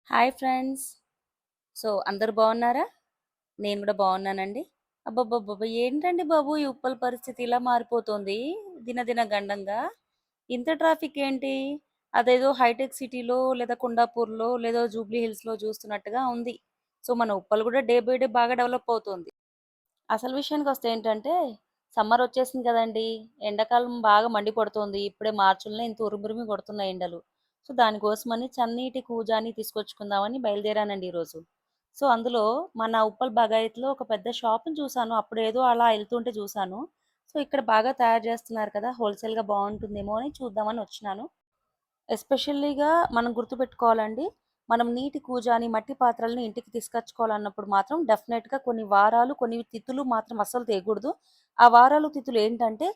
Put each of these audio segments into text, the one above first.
Hi friends. అందరూ బాగున్నారా? నేను కూడా బాగున్నానండి. అబ్బబ్బబ్బబ్బా! ఏంటండి బాబు ఈ ఉప్పల్ పరిస్థితి ఇలా మారిపోతుంది దినదిన గండంగా. ఇంత ట్రాఫిక్ ఏంటి? అదేదో హైటెక్ సిటీలో లేదా కుండాపూర్‌లో లేదా జూబ్లీ హిల్స్‌లో చూస్తున్నట్టుగా ఉంది. మన ఉప్పల్ కూడా డే బై డే బాగా డెవలప్ అవుతోంది. అసలు విషయానికొస్తే ఏంటంటే, సమ్మర్ వచ్చేసింది కదండీ! ఎండాకాలం బాగా మండిపడుతోంది. ఇప్పుడే మార్చిలోనే ఇంత ఉరుమురిమి కొడుతున్నాయి ఎండలు. దానికోసమని చన్నీటి కూజాని తీసుకొచ్చుకుందామని బయలుదేరానండి ఈరోజు. అందులో మన ఉప్పల్ బగాయత్‌లో ఒక పెద్ద షాప్‌ని చూసాను. అప్పుడేదో అలా ఎళ్తుంటే చూసాను. ఇక్కడ బాగా తయారు చేస్తున్నారు కదా! హోల్‌సేల్‌గా బావుంటుందేమో అని చూద్దామని వచ్చినాను. ఎస్పెషల్లీగా మనం గుర్తుపెట్టుకోవాలండి. మనం నీటి కూజాని, మట్టి పాత్రలని ఇంటికి తీసుకొచ్చుకోవాలన్నప్పుడు మాత్రం డెఫినెట్‌గా కొన్ని వారాలు, కొన్ని తిథులు మాత్రం అస్సలు తేకూడదు. ఆ వారాలు, తిథులు ఏంటంటే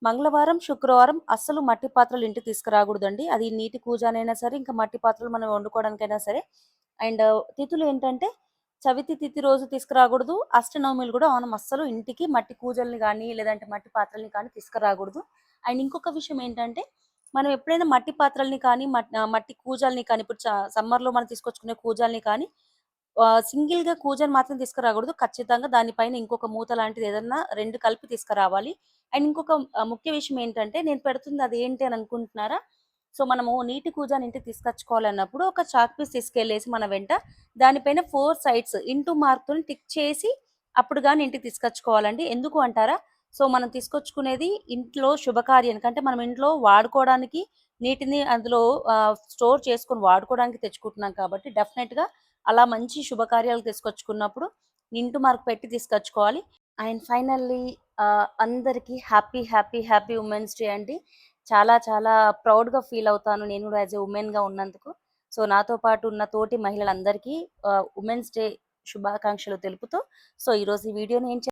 మంగళవారం, శుక్రవారం అస్సలు మట్టి పాత్రలు ఇంటికి తీసుకురాకూడదండి. అది నీటి కూజానైనా సరే, ఇంకా మట్టి పాత్రలు మనం వండుకోవడానికైనా సరే. అండ్ తిథులు ఏంటంటే చవితి తిథి రోజు తీసుకురాకూడదు. అష్టనవమిలు కూడా మనం అస్సలు ఇంటికి మట్టి కూజల్ని గానీ, లేదంటే మట్టి పాత్రల్ని కానీ తీసుకురాకూడదు. అండ్ ఇంకొక విషయం ఏంటంటే మనం ఎప్పుడైనా మట్టి పాత్రల్ని కానీ, మట్టి కూజాలని కానీ, ఇప్పుడు సమ్మర్‌లో మనం తీసుకొచ్చుకునే కూజాలని కానీ, సింగిల్‌గా కూజాని మాత్రం తీసుకురాకూడదు. ఖచ్చితంగా దానిపైన ఇంకొక మూత లాంటిది ఏదన్నా 2 కలిపి తీసుకురావాలి. అండ్ ఇంకొక ముఖ్య విషయం ఏంటంటే, నేను పెడుతుంది అదేంటి అని అనుకుంటున్నారా? మనము నీటి కూజాని ఇంటికి తీసుకొచ్చుకోవాలన్నప్పుడు ఒక చాక్ పీస్ తీసుకెళ్ళేసి మన వెంట దానిపైన 4 సైడ్స్ ఇంటూ మార్క్‌తోని టిక్ చేసి అప్పుడు గాని ఇంటికి తీసుకొచ్చుకోవాలండి. ఎందుకు అంటారా? మనం తీసుకొచ్చుకునేది ఇంట్లో శుభకార్యానికి అంటే మనం ఇంట్లో వాడుకోవడానికి నీటిని అందులో స్టోర్ చేసుకొని వాడుకోవడానికి తెచ్చుకుంటున్నాం కాబట్టి డెఫినెట్‌గా అలా మంచి శుభకార్యాలకు తీసుకొచ్చుకున్నప్పుడు ఇంటూ మార్క్ పెట్టి తీసుకొచ్చుకోవాలి. అండ్ ఫైనల్లీ అందరికీ happy, happy, happy women's day అండి. చాలా చాలా ప్రౌడ్‌గా ఫీల్ అవుతాను నేను కూడా యాస్ ఎ వుమెన్‌గా ఉన్నందుకు. నాతో పాటు ఉన్న తోటి మహిళలందరికీ ఉమెన్స్ డే శుభాకాంక్షలు తెలుపుతూ ఈరోజు ఈ వీడియోని ఏం